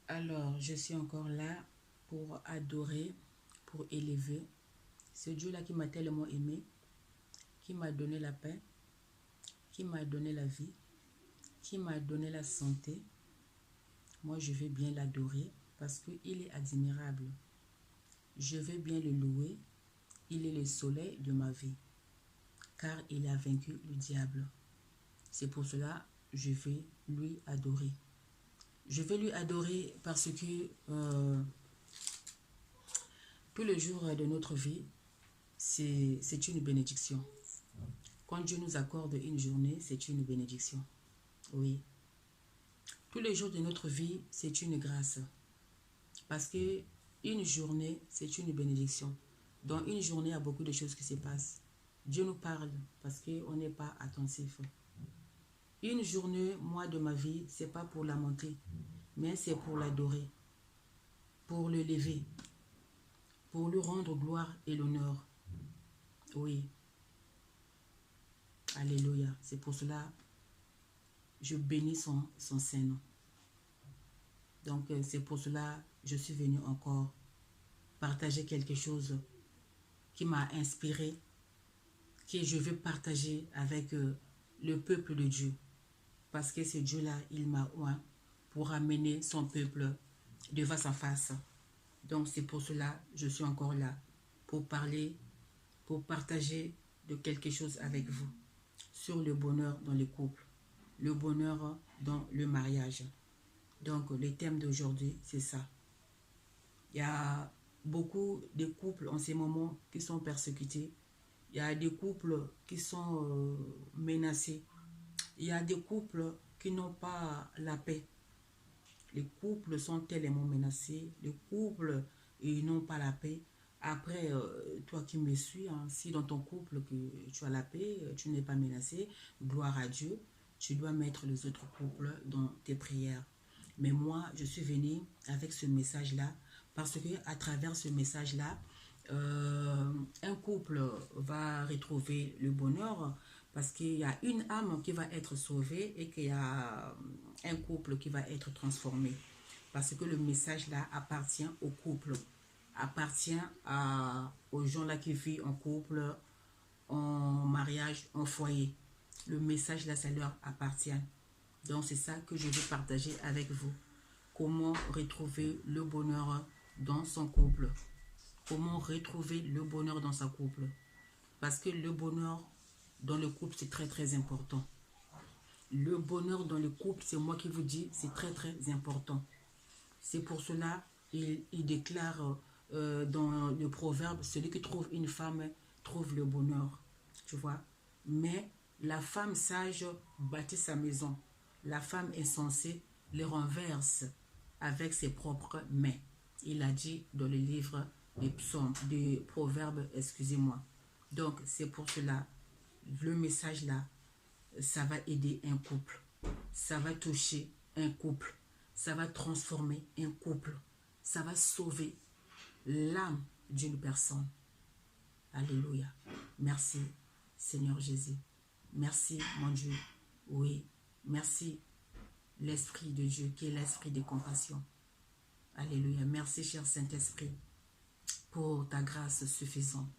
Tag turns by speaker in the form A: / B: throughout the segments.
A: Alors, je suis encore là pour adorer, pour élever ce Dieu-là qui m'a tellement aimé, qui m'a donné la paix, qui m'a donné la vie, qui m'a donné la santé. Moi, je vais bien l'adorer parce qu'il est admirable. Je vais bien le louer. Il est le soleil de ma vie, car il a vaincu le diable. C'est pour cela que je vais lui adorer. Je vais lui adorer parce que tous les jours de notre vie, c'est une bénédiction. Quand Dieu nous accorde une journée, c'est une bénédiction. Oui. Tous les jours de notre vie, c'est une grâce. Parce que une journée, c'est une bénédiction. Dans une journée, il y a beaucoup de choses qui se passent. Dieu nous parle parce qu'on n'est pas attentif. Une journée, moi, de ma vie, c'est pas pour la monter, mais c'est pour l'adorer, pour le lever, pour lui rendre gloire et l'honneur. Oui. Alléluia. C'est pour cela que je bénis son Saint-Nom. Donc, c'est pour cela que je suis venue encore partager quelque chose qui m'a inspiré, que je veux partager avec le peuple de Dieu. Parce que ce Dieu-là, il m'a oint pour amener son peuple devant sa face. Donc, c'est pour cela que je suis encore là, pour parler, pour partager de quelque chose avec vous sur le bonheur dans le couple, le bonheur dans le mariage. Donc, le thème d'aujourd'hui, c'est ça. Il y a beaucoup de couples en ces moments qui sont persécutés. Il y a des couples qui sont menacés. Il y a des couples qui n'ont pas la paix. Les couples sont tellement menacés. Les couples, ils n'ont pas la paix. Après, toi qui me suis, hein, si dans ton couple que tu as la paix, tu n'es pas menacé, gloire à Dieu, tu dois mettre les autres couples dans tes prières. Mais moi, je suis venue avec ce message-là parce que à travers ce message-là, un couple va retrouver le bonheur parce qu'il y a une âme qui va être sauvée et qu'il y a un couple qui va être transformé. Parce que le message-là appartient au couple, appartient aux gens-là qui vivent en couple, en mariage, en foyer. Le message-là, ça leur appartient. Donc c'est ça que je veux partager avec vous. Comment retrouver le bonheur dans son couple. Comment retrouver le bonheur dans sa couple. Parce que le bonheur dans le couple, c'est très très important. Le bonheur dans le couple, c'est moi qui vous dis, c'est très très important. C'est pour cela il déclare dans le proverbe, celui qui trouve une femme trouve le bonheur. Tu vois. Mais la femme sage bâtit sa maison. La femme insensée le renverse avec ses propres mains. Il a dit dans le livre des psaumes, des proverbes, excusez-moi. Donc, c'est pour cela, le message là, ça va aider un couple. Ça va toucher un couple. Ça va transformer un couple. Ça va sauver l'âme d'une personne. Alléluia. Merci, Seigneur Jésus. Merci, mon Dieu. Oui, merci, l'Esprit de Dieu, qui est l'Esprit de compassion. Alléluia. Merci, cher Saint-Esprit, pour ta grâce suffisante.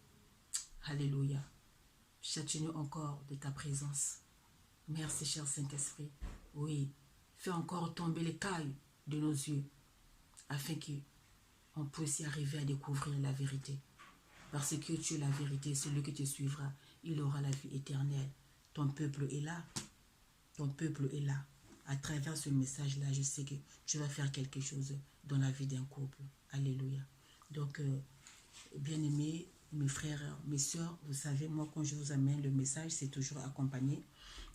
A: Alléluia. Châtie-nous encore de ta présence. Merci, cher Saint-Esprit. Oui, fais encore tomber les cailles de nos yeux, afin qu'on puisse y arriver à découvrir la vérité. Parce que tu es la vérité, celui qui te suivra, il aura la vie éternelle. Ton peuple est là. Ton peuple est là. À travers ce message-là, je sais que tu vas faire quelque chose dans la vie d'un couple. Alléluia. Donc, bien-aimés, mes frères, mes soeurs, vous savez, moi, quand je vous amène le message, c'est toujours accompagné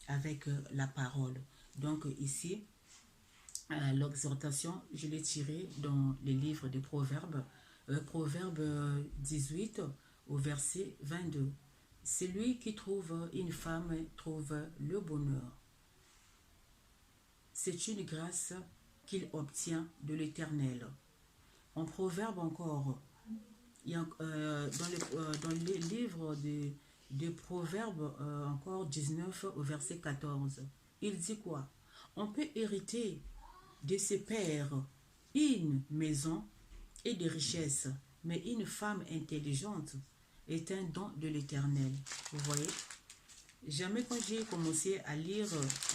A: avec la parole. Donc, ici, l'exhortation, je l'ai tirée dans les livres des Proverbes. Proverbe 18 au verset 22. Celui qui trouve une femme trouve le bonheur. C'est une grâce qu'il obtient de l'Éternel. En Proverbe encore, il y a, dans les livres de Proverbes, encore 19 au verset 14, il dit quoi? On peut hériter de ses pères une maison et des richesses, mais une femme intelligente est un don de l'Éternel. Vous voyez? Jamais quand j'ai commencé à lire,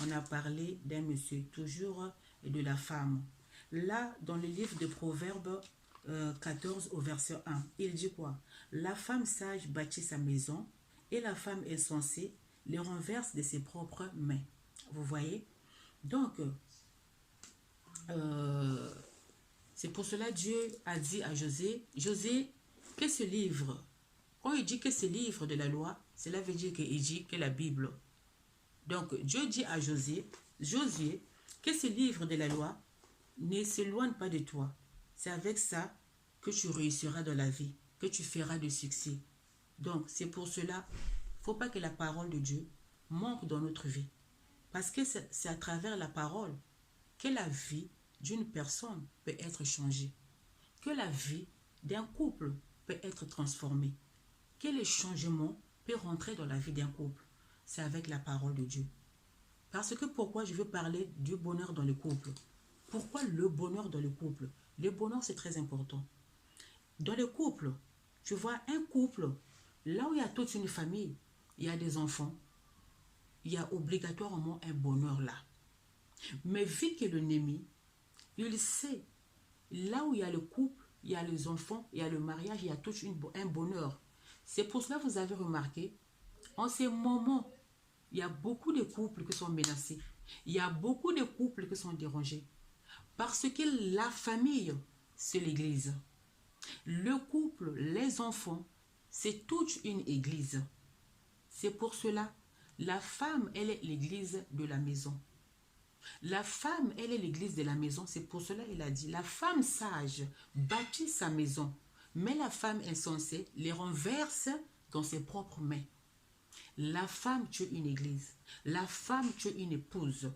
A: on a parlé d'un monsieur, toujours de la femme. Là, dans le livre de Proverbes 14 au verset 1, il dit quoi? La femme sage bâtit sa maison et la femme insensée les renverse de ses propres mains. Vous voyez? Donc, c'est pour cela Dieu a dit à José, José, que ce livre, quand il dit que ce livre de la loi, cela veut dire qu'il dit que la Bible. Donc, Dieu dit à Josué, que ce livre de la loi ne s'éloigne pas de toi. C'est avec ça que tu réussiras dans la vie, que tu feras de succès. Donc, c'est pour cela, il ne faut pas que la parole de Dieu manque dans notre vie. Parce que c'est à travers la parole que la vie d'une personne peut être changée, que la vie d'un couple peut être transformée, que le changement peut rentrer dans la vie d'un couple. C'est avec la parole de Dieu. Parce que pourquoi je veux parler du bonheur dans le couple? Pourquoi le bonheur dans le couple? Le bonheur, c'est très important. Dans le couple, tu vois, un couple, là où il y a toute une famille, il y a des enfants, il y a obligatoirement un bonheur là. Mais vu que l'ennemi, il sait, là où il y a le couple, il y a les enfants, il y a le mariage, il y a tout un bonheur. C'est pour cela que vous avez remarqué, en ces moments, il y a beaucoup de couples qui sont menacés. Il y a beaucoup de couples qui sont dérangés. Parce que la famille, c'est l'église. Le couple, les enfants, c'est toute une église. C'est pour cela, la femme, elle est l'église de la maison. La femme, elle est l'église de la maison. C'est pour cela qu'il a dit, la femme sage bâtit sa maison, mais la femme insensée les renverse dans ses propres mains. La femme, tu es une église. La femme, tu es une épouse.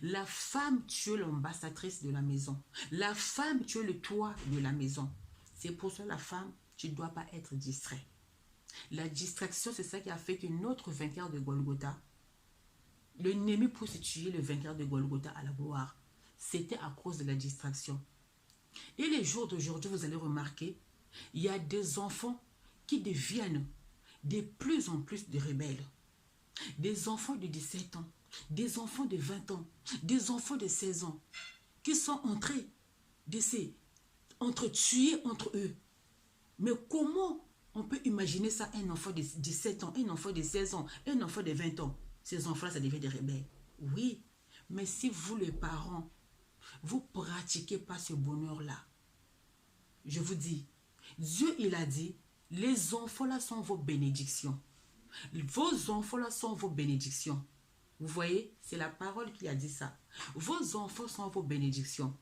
A: La femme, tu es l'ambassadrice de la maison. La femme, tu es le toit de la maison. C'est pour ça la femme, tu ne dois pas être distrait. La distraction, c'est ça qui a fait que notre vainqueur de Golgotha, l'ennemi pour se tuer le vainqueur de Golgotha à la gloire, c'était à cause de la distraction. Et les jours d'aujourd'hui, vous allez remarquer, il y a des enfants qui deviennent de plus en plus de rebelles. Des enfants de 17 ans, des enfants de 20 ans, des enfants de 16 ans, qui sont entrés de entretués entre eux. Mais comment on peut imaginer ça, un enfant de 17 ans, un enfant de 16 ans, un enfant de 20 ans? Ces enfants-là, ça devient des rebelles. Oui, mais si vous, les parents, vous ne pratiquez pas ce bonheur-là, je vous dis, Dieu, il a dit, les enfants-là sont vos bénédictions. Vos enfants-là sont vos bénédictions. Vous voyez, c'est la parole qui a dit ça. Vos enfants sont vos bénédictions.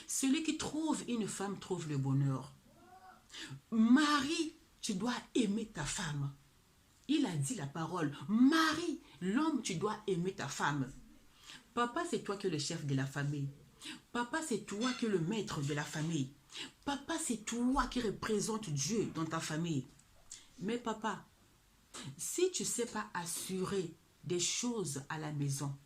A: Celui qui trouve une femme trouve le bonheur. Marie, tu dois aimer ta femme. Il a dit la parole. Marie, l'homme, tu dois aimer ta femme. Papa, c'est toi qui es le chef de la famille. Papa, c'est toi qui es le maître de la famille. Papa, c'est toi qui représente Dieu dans ta famille. Mais papa, si tu ne sais pas assurer des choses à la maison,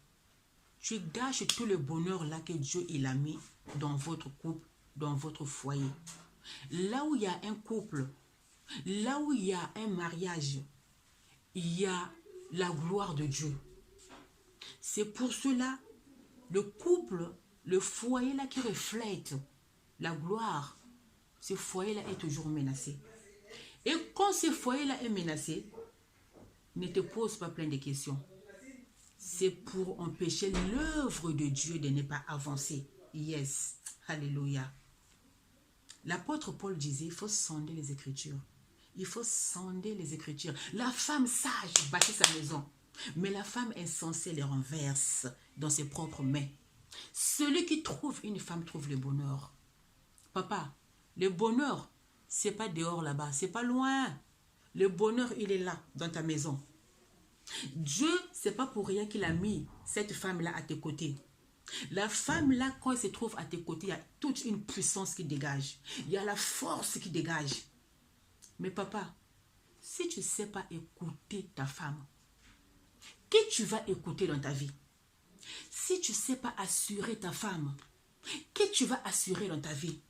A: tu gâches tout le bonheur là que Dieu il a mis dans votre couple, dans votre foyer. Là où il y a un couple, là où il y a un mariage, il y a la gloire de Dieu. C'est pour cela, le couple, le foyer là qui reflète la gloire, ce foyer là est toujours menacé. Et quand ce foyer là est menacé, ne te pose pas plein de questions. C'est pour empêcher l'œuvre de Dieu de ne pas avancer. Yes, alléluia. L'apôtre Paul disait, il faut sonder les Écritures. Il faut sonder les Écritures. La femme sage bâtit sa maison, mais la femme insensée les renverse dans ses propres mains. Celui qui trouve une femme trouve le bonheur. Papa, le bonheur, c'est pas dehors là-bas, c'est pas loin. Le bonheur, il est là, dans ta maison. Dieu, c'est pas pour rien qu'il a mis cette femme-là à tes côtés. La femme-là, quand elle se trouve à tes côtés, il y a toute une puissance qui dégage. Il y a la force qui dégage. Mais papa, si tu ne sais pas écouter ta femme, qui tu vas écouter dans ta vie? Si tu ne sais pas assurer ta femme, que tu vas assurer dans ta vie.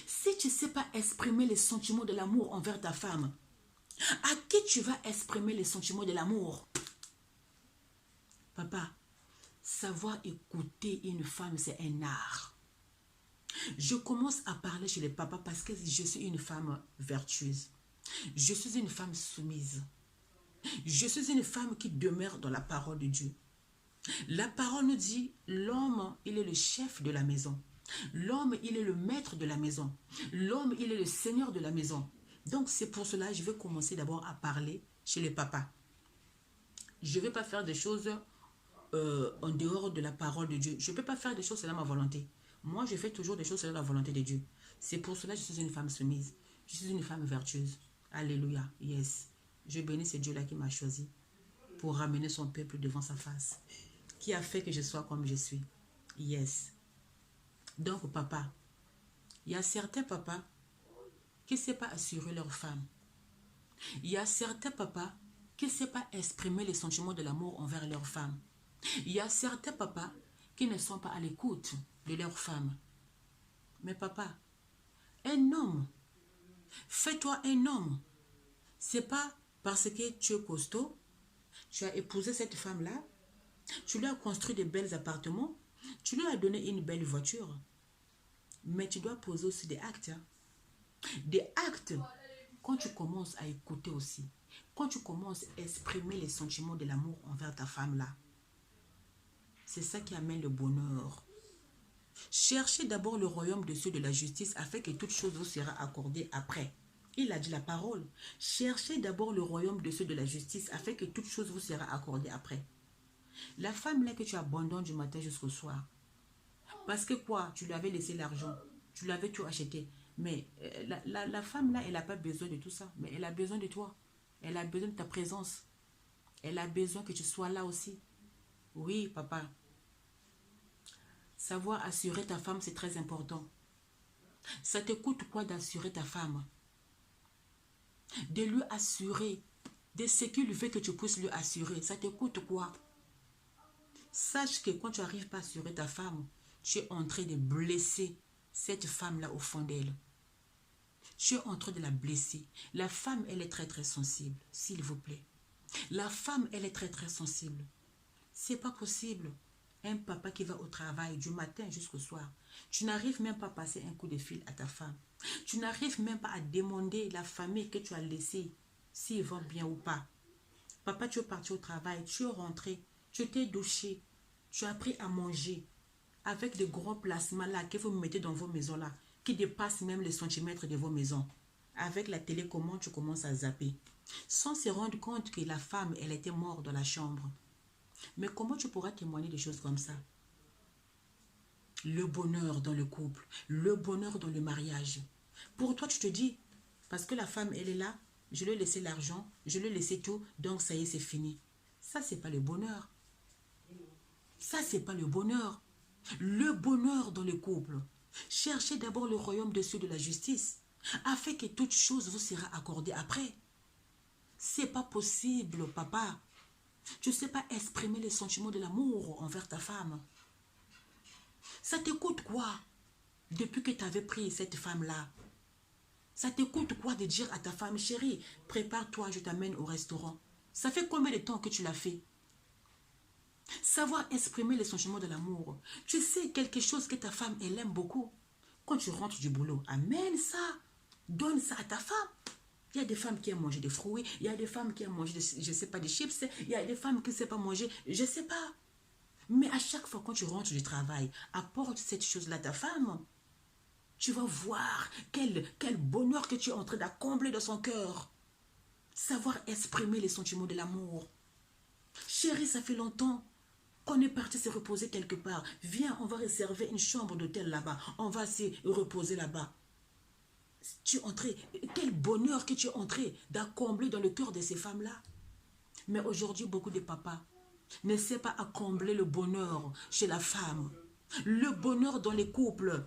A: Si tu ne sais pas exprimer les sentiments de l'amour envers ta femme, à qui tu vas exprimer les sentiments de l'amour? Papa, savoir écouter une femme, c'est un art. Je commence à parler chez les papas parce que je suis une femme vertueuse. Je suis une femme soumise. Je suis une femme qui demeure dans la parole de Dieu. La parole nous dit, l'homme, il est le chef de la maison. L'homme, il est le maître de la maison. L'homme, il est le seigneur de la maison. Donc, c'est pour cela que je vais commencer d'abord à parler chez les papas. Je ne vais pas faire des choses en dehors de la parole de Dieu. Je ne peux pas faire des choses selon ma volonté. Moi, je fais toujours des choses selon la volonté de Dieu. C'est pour cela que je suis une femme soumise. Je suis une femme vertueuse. Alléluia. Yes. Je bénis ce Dieu-là qui m'a choisi pour ramener son peuple devant sa face. Qui a fait que je sois comme je suis. Yes. Donc, papa, il y a certains papas qui ne savent pas assurer leur femme. Il y a certains papas qui ne savent pas exprimer les sentiments de l'amour envers leur femme. Il y a certains papas qui ne sont pas à l'écoute de leur femme. Mais papa, un homme, fais-toi un homme. C'est pas parce que tu es costaud, tu as épousé cette femme-là, tu lui as construit de beaux appartements, tu lui as donné une belle voiture. Mais tu dois poser aussi des actes. Hein. Des actes, quand tu commences à écouter aussi, quand tu commences à exprimer les sentiments de l'amour envers ta femme-là, c'est ça qui amène le bonheur. Cherchez d'abord le royaume de ceux de la justice afin que toute chose vous sera accordée après. Il a dit la parole. Cherchez d'abord le royaume de ceux de la justice afin que toute chose vous sera accordée après. La femme là que tu abandonnes du matin jusqu'au soir. Parce que quoi? Tu lui avais laissé l'argent. Tu l'avais tout acheté. Mais la femme là, elle n'a pas besoin de tout ça. Mais elle a besoin de toi. Elle a besoin de ta présence. Elle a besoin que tu sois là aussi. Oui, papa. Savoir assurer ta femme, c'est très important. Ça te coûte quoi d'assurer ta femme? De lui assurer, de ce qu'il veut que tu puisses lui assurer. Ça te coûte quoi? Sache que quand tu n'arrives pas à assurer ta femme, tu es en train de blesser cette femme-là au fond d'elle. Tu es en train de la blesser. La femme, elle est très très sensible, s'il vous plaît. La femme, elle est très très sensible. C'est pas possible. Un papa qui va au travail du matin jusqu'au soir. Tu n'arrives même pas à passer un coup de fil à ta femme. Tu n'arrives même pas à demander la famille que tu as laissée s'ils vont bien ou pas. Papa, tu es parti au travail, tu es rentré, tu t'es douché, tu as appris à manger avec de gros placements là que vous mettez dans vos maisons là, qui dépassent même les centimètres de vos maisons. Avec la télécommande, tu commences à zapper. Sans se rendre compte que la femme, elle était morte dans la chambre. Mais comment tu pourras témoigner des choses comme ça? Le bonheur dans le couple, le bonheur dans le mariage. Pour toi, tu te dis, parce que la femme, elle est là, je lui ai laissé l'argent, je lui ai laissé tout, donc ça y est, c'est fini. Ça, c'est pas le bonheur. Ça, c'est pas le bonheur. Le bonheur dans le couple. Cherchez d'abord le royaume de ceux de la justice, afin que toute chose vous sera accordée après. C'est pas possible, papa. Tu ne sais pas exprimer les sentiments de l'amour envers ta femme. Ça te coûte quoi depuis que tu avais pris cette femme-là? Ça te coûte quoi de dire à ta femme, chérie, prépare-toi, je t'amène au restaurant? Ça fait combien de temps que tu l'as fait? Savoir exprimer les sentiments de l'amour. Tu sais quelque chose que ta femme, elle aime beaucoup. Quand tu rentres du boulot, amène ça. Donne ça à ta femme. Il y a des femmes qui aiment manger des fruits. Il y a des femmes qui aiment manger, je ne sais pas, des chips. Il y a des femmes qui ne savent pas manger, je ne sais pas. Mais à chaque fois quand tu rentres du travail, apporte cette chose-là à ta femme. Tu vas voir quel bonheur que tu es en train d'accomplir dans son cœur. Savoir exprimer les sentiments de l'amour. Chérie, ça fait longtemps qu'on est parti se reposer quelque part. Viens, on va réserver une chambre d'hôtel là-bas. On va se reposer là-bas. Tu es entré, quel bonheur que tu es entré d'accomplir dans le cœur de ces femmes-là. Mais aujourd'hui, beaucoup de papas ne savent pas accomplir le bonheur chez la femme. Le bonheur dans les couples.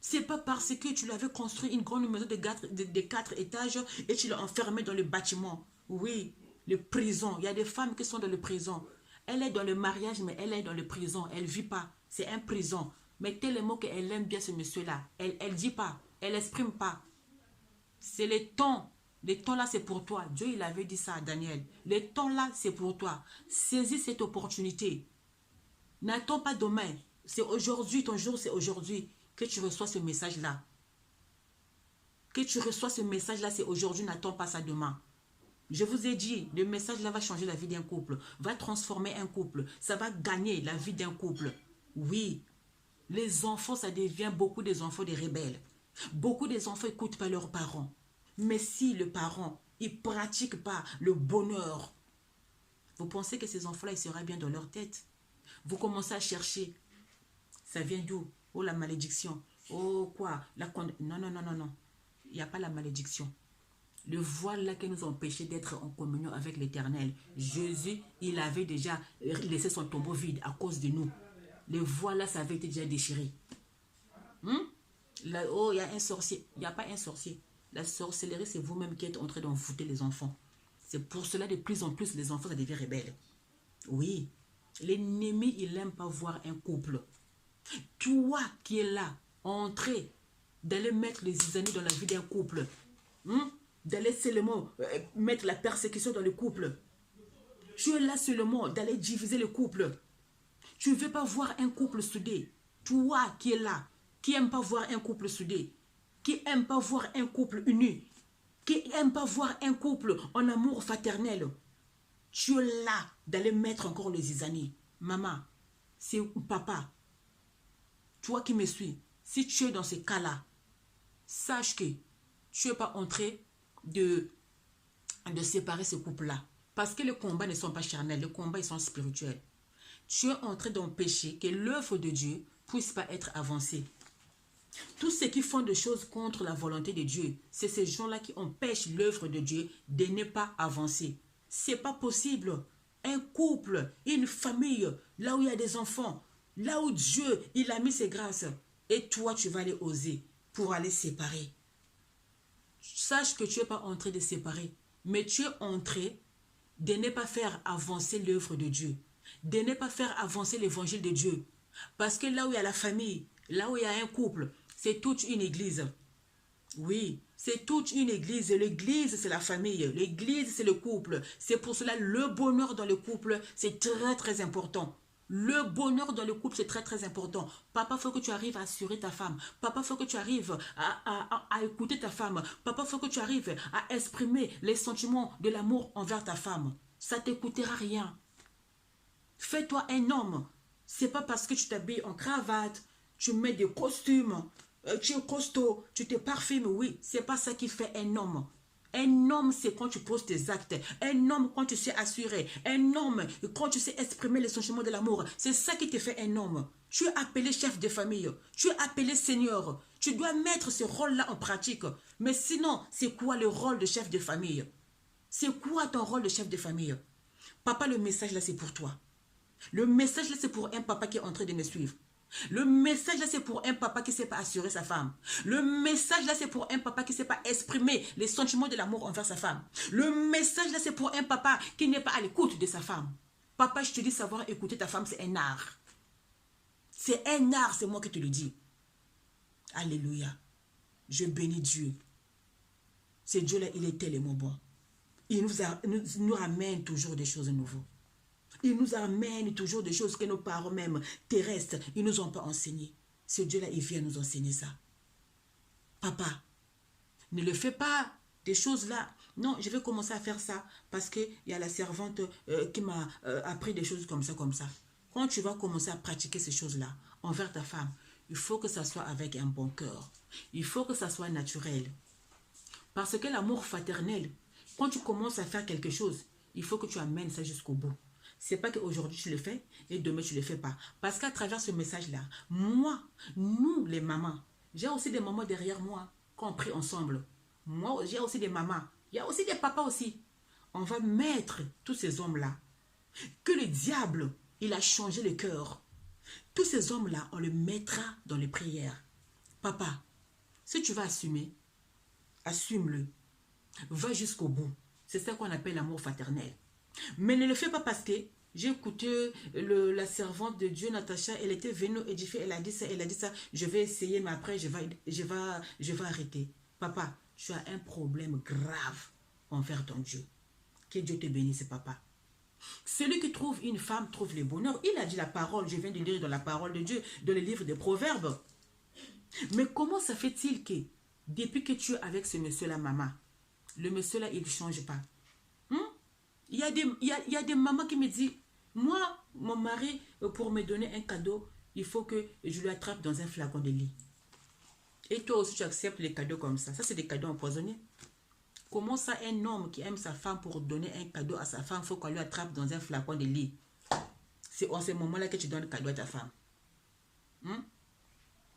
A: C'est pas parce que tu l'avais construit une grande maison de 4 étages et tu l'as enfermé dans le bâtiment. Oui, le prison. Il y a des femmes qui sont dans le prison. Elle est dans le mariage, mais elle est dans le prison. Elle ne vit pas. C'est un prison. Mais tellement qu'elle aime bien ce monsieur-là. Elle dit pas, elle exprime pas. C'est les temps. Les temps là, c'est pour toi. Dieu, il avait dit ça à Daniel. Les temps là, c'est pour toi. Saisis cette opportunité. N'attends pas demain. C'est aujourd'hui, ton jour, c'est aujourd'hui que tu reçois ce message-là. Que tu reçois ce message-là, c'est aujourd'hui, n'attends pas ça demain. Je vous ai dit, le message-là va changer la vie d'un couple, va transformer un couple, ça va gagner la vie d'un couple. Oui, les enfants, ça devient beaucoup des enfants des rebelles. Beaucoup des enfants n'écoutent pas leurs parents. Mais si le parent, il ne pratique pas le bonheur, vous pensez que ces enfants-là, ils seraient bien dans leur tête? Vous commencez à chercher. Ça vient d'où? Oh, la malédiction. Oh, quoi? Non, non, non, non, non. Il n'y a pas la malédiction. Le voile là qui nous empêchait d'être en communion avec l'Éternel. Jésus, il avait déjà laissé son tombeau vide à cause de nous. Le voile là, ça avait été déjà déchiré. Là, oh, il y a un sorcier. Il n'y a pas un sorcier. La sorcellerie, c'est vous-même qui êtes en train d'envoûter les enfants. C'est pour cela, de plus en plus, les enfants, ça devient rebelles. Oui. L'ennemi, il n'aime pas voir un couple. Toi qui es là, entrer, d'aller mettre les années dans la vie d'un couple, d'aller seulement mettre la persécution dans le couple. Tu es là seulement d'aller diviser le couple. Tu ne veux pas voir un couple soudé. Toi qui es là, qui n'aime pas voir un couple soudé, qui n'aime pas voir un couple uni, qui n'aime pas voir un couple en amour fraternel. Tu es là d'aller mettre encore les zizanie. Maman, c'est papa. Toi qui me suis, si tu es dans ce cas-là, sache que tu n'es pas en train de séparer ce couple-là. Parce que les combats ne sont pas charnels, les combats ils sont spirituels. Tu es en train d'empêcher que l'œuvre de Dieu ne puisse pas être avancée. Tous ceux qui font des choses contre la volonté de Dieu, c'est ces gens-là qui empêchent l'œuvre de Dieu de ne pas avancer. Ce n'est pas possible. Un couple, une famille, là où il y a des enfants, là où Dieu, il a mis ses grâces, et toi, tu vas aller oser pour aller séparer. Sache que tu n'es pas en train de séparer, mais tu es en train de ne pas faire avancer l'œuvre de Dieu, de ne pas faire avancer l'évangile de Dieu. Parce que là où il y a la famille, là où il y a un couple, c'est toute une église. Oui, c'est toute une église. L'église, c'est la famille. L'église, c'est le couple. C'est pour cela le bonheur dans le couple, c'est très, très important. Le bonheur dans le couple, c'est très, très important. Papa, il faut que tu arrives à assurer ta femme. Papa, il faut que tu arrives à écouter ta femme. Papa, il faut que tu arrives à exprimer les sentiments de l'amour envers ta femme. Ça ne t'écoutera rien. Fais-toi un homme. C'est pas parce que tu t'habilles en cravate, tu mets des costumes, tu es costaud, tu te parfumes, oui. C'est pas ça qui fait un homme. Un homme, c'est quand tu poses tes actes. Un homme, quand tu sais assurer. Un homme, quand tu sais exprimer les sentiments de l'amour. C'est ça qui te fait un homme. Tu es appelé chef de famille. Tu es appelé seigneur. Tu dois mettre ce rôle-là en pratique. Mais sinon, c'est quoi le rôle de chef de famille? C'est quoi ton rôle de chef de famille? Papa, le message là, c'est pour toi. Le message là, c'est pour un papa qui est en train de me suivre. Le message là, c'est pour un papa qui ne sait pas assurer sa femme. Le message là, c'est pour un papa qui ne sait pas exprimer les sentiments de l'amour envers sa femme. Le message là, c'est pour un papa qui n'est pas à l'écoute de sa femme. Papa, je te dis, savoir écouter ta femme, c'est un art. C'est un art, c'est moi qui te le dis. Alléluia. Je bénis Dieu. Ce Dieu-là, il est tellement bon. Il nous ramène toujours des choses nouvelles. Il nous amène toujours des choses que nos parents même terrestres, ils ne nous ont pas enseignées. Ce Dieu-là, il vient nous enseigner ça. Papa, ne le fais pas, des choses là. Non, je vais commencer à faire ça parce qu'il y a la servante qui m'a appris des choses comme ça, comme ça. Quand tu vas commencer à pratiquer ces choses-là envers ta femme, il faut que ça soit avec un bon cœur. Il faut que ça soit naturel. Parce que l'amour fraternel, quand tu commences à faire quelque chose, il faut que tu amènes ça jusqu'au bout. C'est pas qu'aujourd'hui tu le fais et demain tu le fais pas. Parce qu'à travers ce message-là, moi, nous les mamans, j'ai aussi des mamans derrière moi qu'on prie ensemble. Moi, j'ai aussi des mamans. Il y a aussi des papas aussi. On va mettre tous ces hommes-là. Que le diable, il a changé le cœur. Tous ces hommes-là, on les mettra dans les prières. Papa, si tu vas assumer, assume-le. Va jusqu'au bout. C'est ça qu'on appelle l'amour fraternel. Mais ne le fais pas parce que J'ai écouté la servante de Dieu, Natacha, elle était venue édifier, elle a dit ça, je vais essayer, mais après, je vais arrêter. Papa, tu as un problème grave envers ton Dieu. Que Dieu te bénisse, papa. Celui qui trouve une femme trouve le bonheur. Il a dit la parole, je viens de lire dans la parole de Dieu, dans le livre des Proverbes. Mais comment ça fait-il que, depuis que tu es avec ce monsieur-là, maman, le monsieur-là, il ne change pas? Il y a des mamans qui me disent, moi, mon mari, pour me donner un cadeau, il faut que je lui attrape dans un flacon de lit. Et toi aussi, tu acceptes les cadeaux comme ça. Ça, c'est des cadeaux empoisonnés. Comment ça, un homme qui aime sa femme pour donner un cadeau à sa femme, il faut qu'on lui attrape dans un flacon de lit? C'est en ce moment-là que tu donnes le cadeau à ta femme.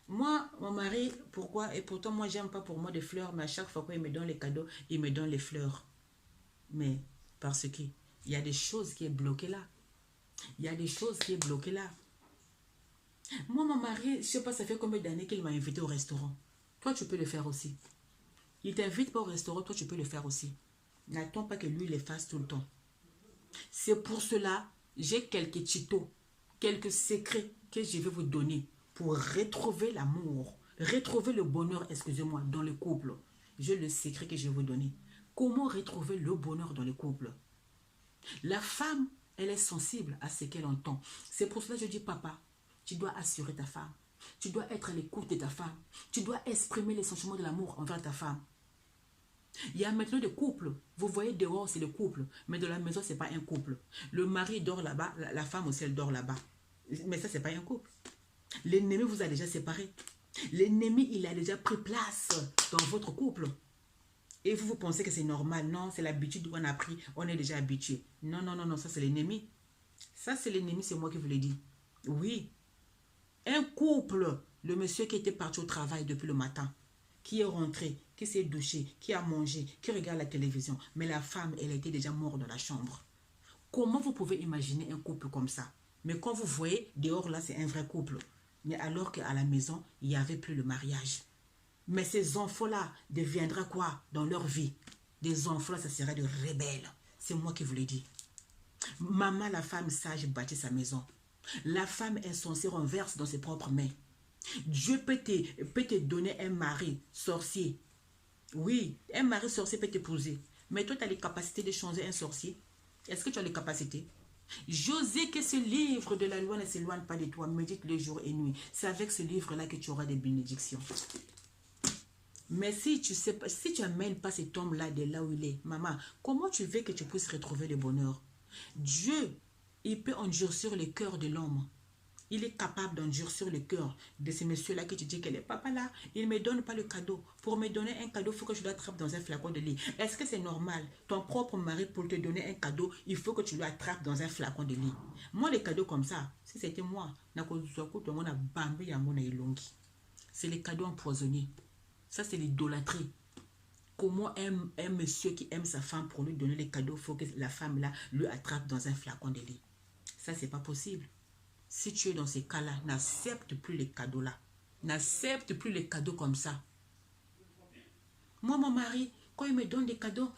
A: Moi, mon mari, pourquoi? Et pourtant, moi, j'aime pas pour moi des fleurs, mais à chaque fois qu'il me donne les cadeaux, il me donne les fleurs. Mais parce qu'il y a des choses qui est bloquées là. Il y a des choses qui est bloquées là. Moi, mon mari, je sais pas, ça fait combien d'années qu'il m'a invité au restaurant. Toi, tu peux le faire aussi. Il t'invite pas au restaurant, toi, tu peux le faire aussi. N'attends pas que lui le fasse tout le temps. C'est pour cela, j'ai quelques tutos, quelques secrets que je vais vous donner pour retrouver l'amour, retrouver le bonheur, excusez-moi, dans le couple. J'ai le secret que je vais vous donner. Comment retrouver le bonheur dans le couple? La femme, elle est sensible à ce qu'elle entend. C'est pour cela que je dis, papa, tu dois assurer ta femme. Tu dois être à l'écoute de ta femme. Tu dois exprimer les sentiments de l'amour envers ta femme. Il y a maintenant des couples. Vous voyez dehors, c'est le couple. Mais dans la maison, ce n'est pas un couple. Le mari dort là-bas, la femme aussi, elle dort là-bas. Mais ça, ce n'est pas un couple. L'ennemi vous a déjà séparé. L'ennemi, il a déjà pris place dans votre couple. Et vous pensez que c'est normal. Non, c'est l'habitude qu'on a pris. On est déjà habitué. Non, non, non, non, ça c'est l'ennemi. Ça c'est l'ennemi, c'est moi qui vous l'ai dit. Oui. Un couple, le monsieur qui était parti au travail depuis le matin, qui est rentré, qui s'est douché, qui a mangé, qui regarde la télévision. Mais la femme, elle était déjà morte dans la chambre. Comment vous pouvez imaginer un couple comme ça? Mais quand vous voyez, dehors là, c'est un vrai couple. Mais alors qu'à la maison, il n'y avait plus le mariage. Mais ces enfants-là deviendront quoi dans leur vie? Des enfants, ça serait de rebelles. C'est moi qui vous le dis. Maman, la femme sage, bâtit sa maison. La femme insensée renverse dans ses propres mains. Dieu peut te donner un mari sorcier. Oui, un mari sorcier peut t'épouser. Mais toi, tu as les capacités de changer un sorcier. Est-ce que tu as les capacités? José, que ce livre de la loi ne s'éloigne pas de toi. Médite le jour et nuit. C'est avec ce livre-là que tu auras des bénédictions. Mais si tu sais pas, si tu n'amènes pas cet homme-là de là où il est, maman, comment tu veux que tu puisses retrouver le bonheur? Dieu, il peut endurcir le cœur de l'homme. Il est capable d'endurcir le cœur de ce monsieur-là qui te dit que le papa là, il ne me donne pas le cadeau. Pour me donner un cadeau, il faut que je l'attrape dans un flacon de lit. Est-ce que c'est normal? Ton propre mari, pour te donner un cadeau, il faut que tu lui attrapes dans un flacon de lit. Moi, les cadeaux comme ça, si c'était moi, c'est les cadeaux empoisonnés. Ça, c'est l'idolâtrie. Comment un monsieur qui aime sa femme pour lui donner les cadeaux, il faut que la femme là lui attrape dans un flacon de lit. Ça, c'est pas possible. Si tu es dans ces cas-là, n'accepte plus les cadeaux-là. N'accepte plus les cadeaux comme ça. Moi, mon mari, quand il me donne des cadeaux,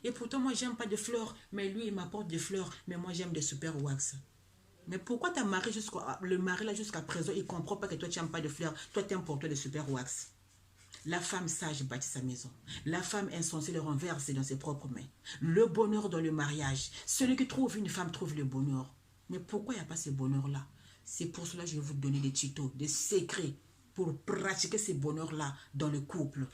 A: et pourtant, moi, j'aime pas de fleurs, mais lui, il m'apporte des fleurs, mais moi, j'aime des super wax. Mais pourquoi le mari, là, jusqu'à présent, il ne comprend pas que toi, tu n'aimes pas de fleurs, toi, tu aimes porter des super wax. La femme sage bâtit sa maison. La femme insensée le renverse dans ses propres mains. Le bonheur dans le mariage. Celui qui trouve une femme trouve le bonheur. Mais pourquoi il n'y a pas ce bonheur-là? C'est pour cela que je vais vous donner des tutos, des secrets pour pratiquer ce bonheur-là dans le couple.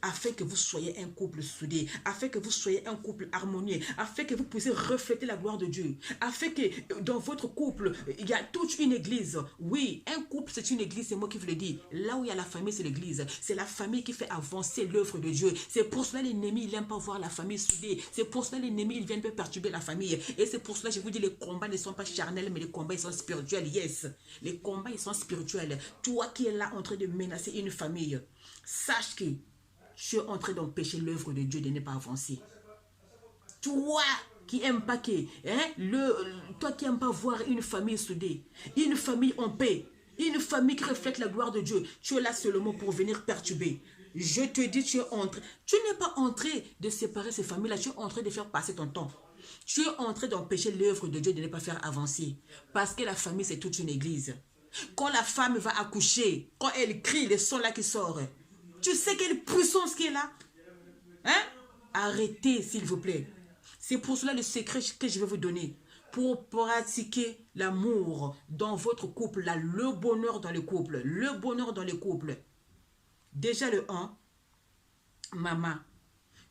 A: Afin que vous soyez un couple soudé, afin que vous soyez un couple harmonieux, afin que vous puissiez refléter la gloire de Dieu, afin que dans votre couple, il y a toute une église. Oui, un couple, c'est une église, c'est moi qui vous le dis. Là où il y a la famille, c'est l'église. C'est la famille qui fait avancer l'œuvre de Dieu. C'est pour cela que l'ennemi, il n'aime pas voir la famille soudée. C'est pour cela que l'ennemi, il vient perturber la famille. Et c'est pour cela que je vous dis, les combats ne sont pas charnels, mais les combats, ils sont spirituels. Yes, les combats, ils sont spirituels. Toi qui es là en train de menacer une famille, sache que tu es en train d'empêcher l'œuvre de Dieu de ne pas avancer. Toi qui n'aimes pas toi qui n'aimes pas voir une famille soudée, une famille en paix, une famille qui reflète la gloire de Dieu, tu es là seulement pour venir perturber. Je te dis, tu n'es pas en train de séparer ces familles-là, tu es en train de faire passer ton temps. Tu es en train d'empêcher l'œuvre de Dieu de ne pas faire avancer. Parce que la famille, c'est toute une église. Quand la femme va accoucher, quand elle crie, le son là qui sort, tu sais quelle puissance qui est là? Hein? Arrêtez, s'il vous plaît. C'est pour cela le secret que je vais vous donner. Pour pratiquer l'amour dans votre couple, là, le bonheur dans le couple. Le bonheur dans le couple. Déjà le 1, maman,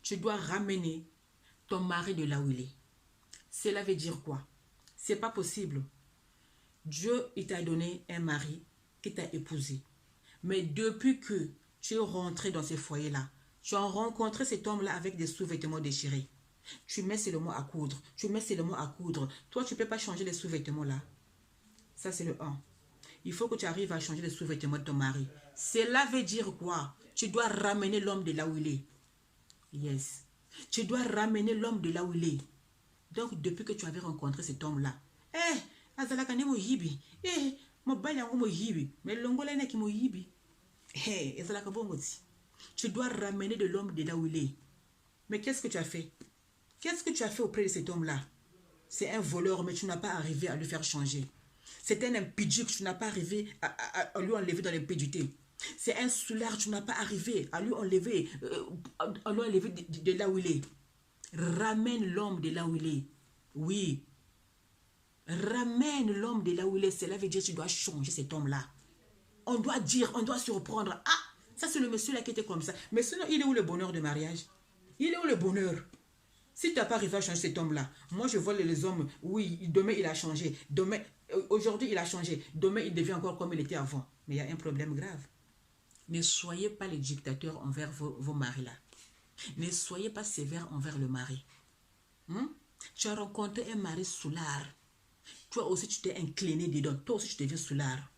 A: tu dois ramener ton mari de là où il est. Cela veut dire quoi? C'est pas possible. Dieu, il t'a donné un mari qui t'a épousé. Mais depuis que tu es rentré dans ce foyer-là, tu as rencontré cet homme-là avec des sous-vêtements déchirés. Tu mets seulement à coudre. Tu mets seulement à coudre. Toi, tu ne peux pas changer les sous-vêtements-là. Ça, c'est le 1. Il faut que tu arrives à changer les sous-vêtements de ton mari. Cela veut dire quoi? Tu dois ramener l'homme de là où il est. Yes. Tu dois ramener l'homme de là où il est. Donc, depuis que tu avais rencontré cet homme-là, azalaka ne moyibi. Mobile yango moyibi. Mais longola ne ki moyibi. Azalaka bongoti. Tu dois ramener de l'homme de là où il est. Mais qu'est-ce que tu as fait? Qu'est-ce que tu as fait auprès de cet homme-là? C'est un voleur, mais tu n'as pas arrivé à le faire changer. C'est un impédique, tu n'as pas arrivé à lui enlever dans l'impédité. C'est un soulard, tu n'as pas arrivé à lui enlever, de là où il est. Ramène l'homme de là où il est. Oui. Ramène l'homme de là où il est. Cela veut dire que tu dois changer cet homme-là. On doit dire, on doit surprendre. Ah, ça c'est le monsieur-là qui était comme ça. Mais sinon, il est où le bonheur de mariage? Il est où le bonheur? Si tu n'as pas arrivé à changer cet homme-là, moi je vois les hommes, oui, demain il a changé. Aujourd'hui il a changé. Demain il devient encore comme il était avant. Mais il y a un problème grave. Ne soyez pas les dictateurs envers vos maris-là. Ne soyez pas sévères envers le mari. Tu as rencontré un mari soulard. Toi aussi tu t'es incliné dedans. Toi aussi tu deviens soulard.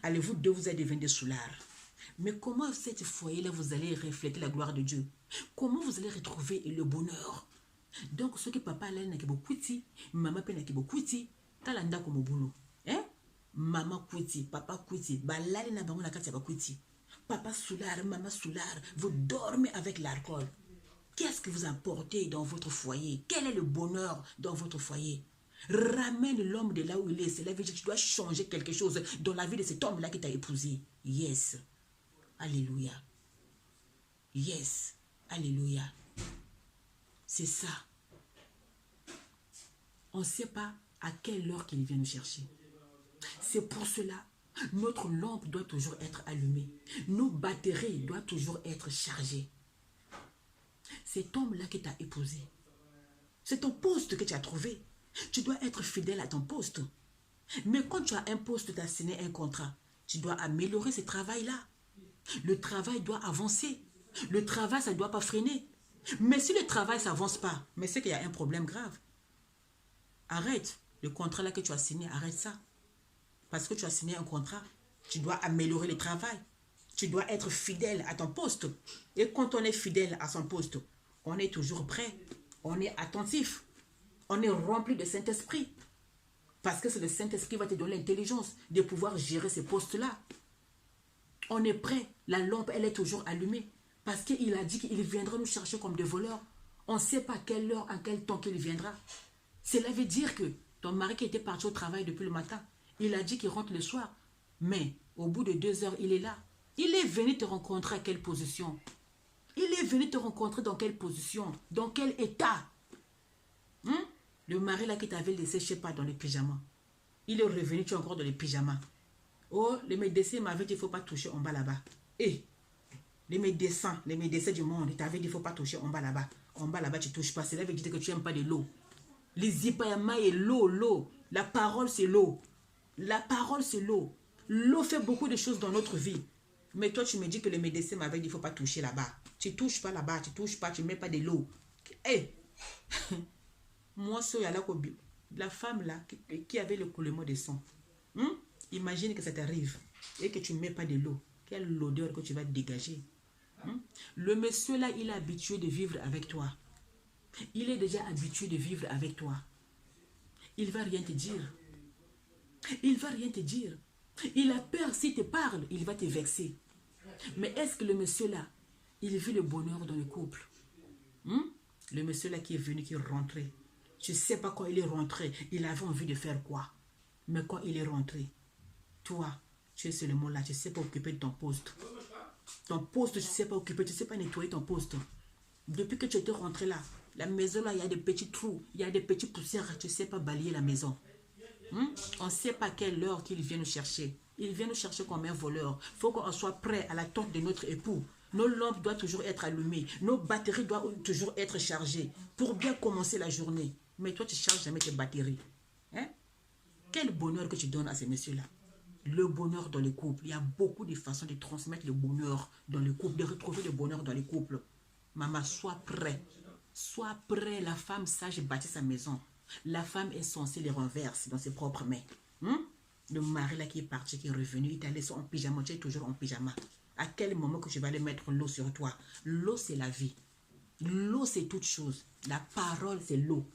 A: Allez, vous deux, vous allez devenir des soulards. Mais comment cette foyer-là, vous allez refléter la gloire de Dieu? Comment vous allez retrouver le bonheur? Donc, ce que papa là n'a beaucoup kuti, maman n'a beaucoup kuti, talanda comme boulot. Hein? Maman kuti, papa kuti, balali na bango na kati ba kuti. Papa soulard, maman soulard, vous dormez avec l'alcool. Qu'est-ce que vous apportez dans votre foyer? Quel est le bonheur dans votre foyer? Ramène l'homme de là où il est. C'est la vie que tu dois changer quelque chose dans la vie de cet homme-là qui t'a épousé. Yes. Alléluia. Yes. Alléluia. C'est ça. On ne sait pas à quelle heure qu'il vient nous chercher. C'est pour cela, notre lampe doit toujours être allumée. Nos batteries doivent toujours être chargées. Cet homme-là qui t'a épousé, c'est ton poste que tu as trouvé. Tu dois être fidèle à ton poste. Mais quand tu as un poste, tu as signé un contrat, tu dois améliorer ce travail-là. Le travail doit avancer. Le travail, ça ne doit pas freiner. Mais si le travail, ça n'avance pas, mais c'est qu'il y a un problème grave. Arrête le contrat là que tu as signé, arrête ça. Parce que tu as signé un contrat, tu dois améliorer le travail. Tu dois être fidèle à ton poste. Et quand on est fidèle à son poste, on est toujours prêt. On est attentif. On est rempli de Saint-Esprit. Parce que c'est le Saint-Esprit qui va te donner l'intelligence de pouvoir gérer ces postes-là. On est prêt. La lampe, elle est toujours allumée. Parce qu'il a dit qu'il viendra nous chercher comme des voleurs. On ne sait pas à quelle heure, à quel temps qu'il viendra. Cela veut dire que ton mari qui était parti au travail depuis le matin, il a dit qu'il rentre le soir. Mais au bout de 2 heures, il est là. Il est venu te rencontrer à quelle position? Il est venu te rencontrer dans quelle position? Dans quel état? Le mari là qui t'avait laissé, je ne sais pas, dans les pyjamas. Il est revenu, tu es encore dans les pyjamas. Oh, le médecin m'avait dit qu'il ne faut pas toucher en bas là-bas. Et les médecins du monde, ils t'avaient dit qu'il ne faut pas toucher en bas là-bas. En bas là-bas, tu ne touches pas. Cela veut dire que tu n'aimes pas de l'eau. Les ipayama et l'eau. La parole, c'est l'eau. La parole, c'est l'eau. L'eau fait beaucoup de choses dans notre vie. Mais toi, tu me dis que le médecin m'avait dit qu'il ne faut pas toucher là-bas. Tu ne touches pas là-bas, tu ne touches pas, tu ne mets pas de l'eau. Hey. Moi, la femme là, qui avait le coulement de sang. Imagine que ça t'arrive et que tu ne mets pas de l'eau. Quelle odeur que tu vas dégager. Le monsieur là, il est habitué de vivre avec toi. Il est déjà habitué de vivre avec toi. Il ne va rien te dire. Il ne va rien te dire. Il a peur, s'il te parle, il va te vexer. Mais est-ce que le monsieur là, il vit le bonheur dans le couple? Le monsieur là qui est venu, qui est rentré. Je ne sais pas quand il est rentré, il avait envie de faire quoi. Mais quand il est rentré, toi, tu es seulement là, tu ne sais pas occuper de ton poste. Ton poste, tu ne sais pas occuper, tu ne sais pas nettoyer ton poste. Depuis que tu étais rentré là, la maison là, il y a des petits trous, il y a des petites poussières, tu ne sais pas balayer la maison. On ne sait pas quelle heure qu'il vient nous chercher. Il vient nous chercher comme un voleur. Il faut qu'on soit prêt à l'attente de notre époux. Nos lampes doivent toujours être allumées. Nos batteries doivent toujours être chargées pour bien commencer la journée. Mais toi, tu ne charges jamais tes batteries. Hein? Quel bonheur que tu donnes à ces messieurs-là. Le bonheur dans les couples. Il y a beaucoup de façons de transmettre le bonheur dans les couples, de retrouver le bonheur dans les couples. Maman, sois prêt. Sois prêt. La femme sage bâtit sa maison. La femme est censée les renverser dans ses propres mains. Le mari là qui est parti, qui est revenu, il t'a laissé en pyjama, tu es toujours en pyjama. À quel moment que tu vas aller mettre l'eau sur toi? L'eau, c'est la vie. L'eau, c'est toute chose. La parole, c'est l'eau.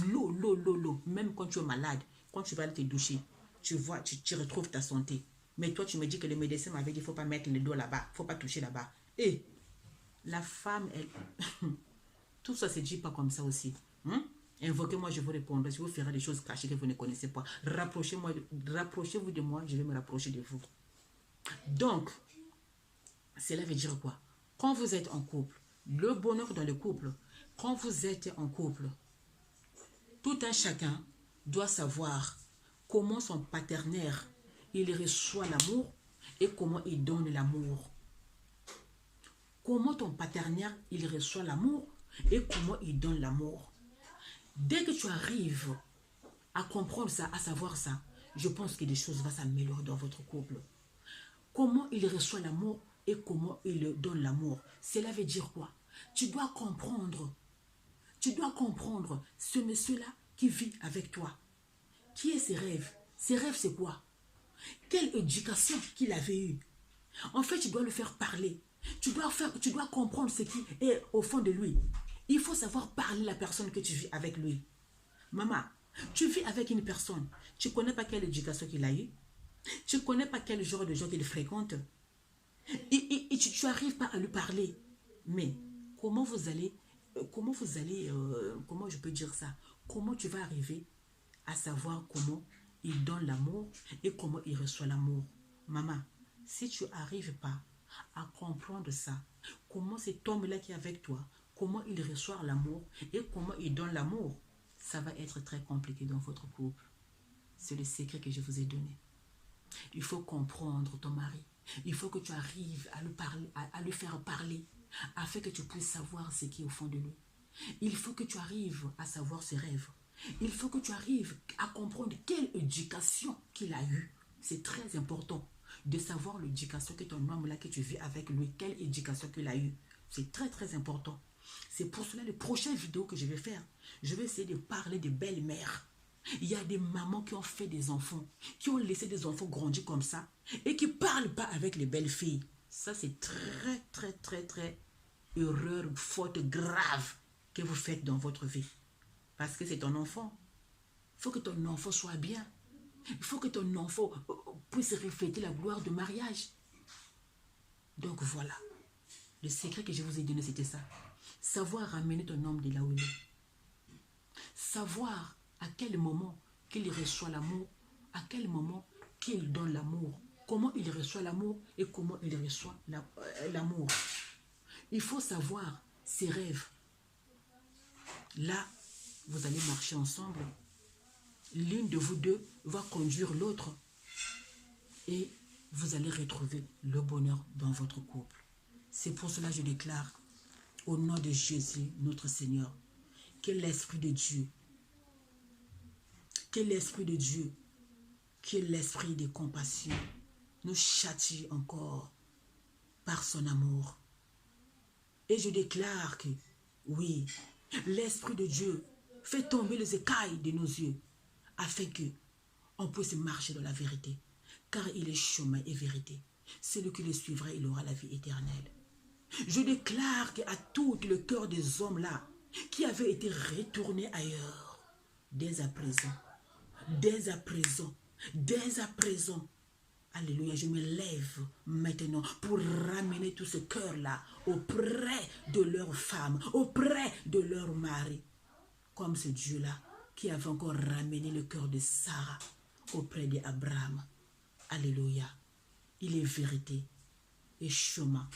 A: L'eau, l'eau, l'eau, l'eau. Même quand tu es malade, quand tu vas aller te doucher, tu vois, tu retrouves ta santé. Mais toi, tu me dis que le médecin m'avait dit qu'il ne faut pas mettre le dos là-bas, il ne faut pas toucher là-bas. Et la femme, elle... Tout ça ne se dit pas comme ça aussi. Invoquez-moi, je vous répondrai. Si vous ferez des choses cachées que vous ne connaissez pas, rapprochez-vous de moi, je vais me rapprocher de vous. Donc, cela veut dire quoi? Quand vous êtes en couple, le bonheur dans le couple, quand vous êtes en couple, tout un chacun doit savoir comment son partenaire, il reçoit l'amour et comment il donne l'amour. Comment ton partenaire, il reçoit l'amour et comment il donne l'amour. Dès que tu arrives à comprendre ça, à savoir ça, je pense que des choses vont s'améliorer dans votre couple. Comment il reçoit l'amour et comment il donne l'amour. Cela veut dire quoi? Tu dois comprendre ce monsieur-là qui vit avec toi. Qui est ses rêves? Ses rêves, c'est quoi? Quelle éducation qu'il avait eue? En fait, tu dois le faire parler. Tu dois comprendre ce qui est au fond de lui. Il faut savoir parler la personne que tu vis avec lui. Maman, tu vis avec une personne. Tu ne connais pas quelle éducation qu'il a eue. Tu ne connais pas quel genre de gens qu'il fréquente. Et tu n'arrives pas à lui parler. Mais comment comment je peux dire ça? Comment tu vas arriver à savoir comment il donne l'amour et comment il reçoit l'amour? Maman, si tu n'arrives pas à comprendre ça, comment cet homme-là qui est avec toi, comment il reçoit l'amour et comment il donne l'amour, ça va être très compliqué dans votre couple. C'est le secret que je vous ai donné. Il faut comprendre ton mari. Il faut que tu arrives à lui faire parler, afin que tu puisses savoir ce qui est au fond de lui. Il faut que tu arrives à savoir ses rêves. Il faut que tu arrives à comprendre quelle éducation qu'il a eue. C'est très important de savoir l'éducation que ton homme là que tu vis avec lui, quelle éducation qu'il a eue. C'est très très important. C'est pour cela les prochaines vidéos que je vais faire, je vais essayer de parler de belles-mères. Il y a des mamans qui ont fait des enfants, qui ont laissé des enfants grandir comme ça et qui ne parlent pas avec les belles filles. Ça, c'est très, très, très, très erreur, faute grave que vous faites dans votre vie. Parce que c'est ton enfant. Il faut que ton enfant soit bien. Il faut que ton enfant puisse refléter la gloire du mariage. Donc voilà. Le secret que je vous ai donné, c'était ça. Savoir ramener ton homme de là où il est. Savoir à quel moment qu'il reçoit l'amour, à quel moment qu'il donne l'amour, comment il reçoit l'amour et comment il reçoit l'amour. Il faut savoir ses rêves. Là, vous allez marcher ensemble. L'une de vous deux va conduire l'autre et vous allez retrouver le bonheur dans votre couple. C'est pour cela que je déclare au nom de Jésus, notre Seigneur, que l'Esprit de Dieu, qui est l'esprit de compassion, nous châtie encore par son amour. Et je déclare que, oui, l'Esprit de Dieu fait tomber les écailles de nos yeux afin que on puisse marcher dans la vérité. Car il est chemin et vérité. Celui qui le suivra, il aura la vie éternelle. Je déclare qu'à tout le cœur des hommes là, qui avaient été retournés ailleurs, dès à présent, alléluia, je me lève maintenant pour ramener tout ce cœur-là auprès de leur femme, auprès de leur mari. comme ce Dieu-là qui avait encore ramené le cœur de Sarah auprès d'Abraham. Alléluia. Il est vérité et chemin,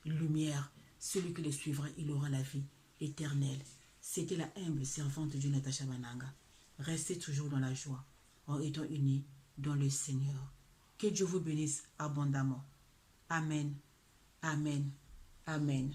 A: lumière. Celui qui le suivra, il aura la vie éternelle. C'était la humble servante de Natacha Bananga. Restez toujours dans la joie en étant unis dans le Seigneur. Que Dieu vous bénisse abondamment. Amen. Amen. Amen.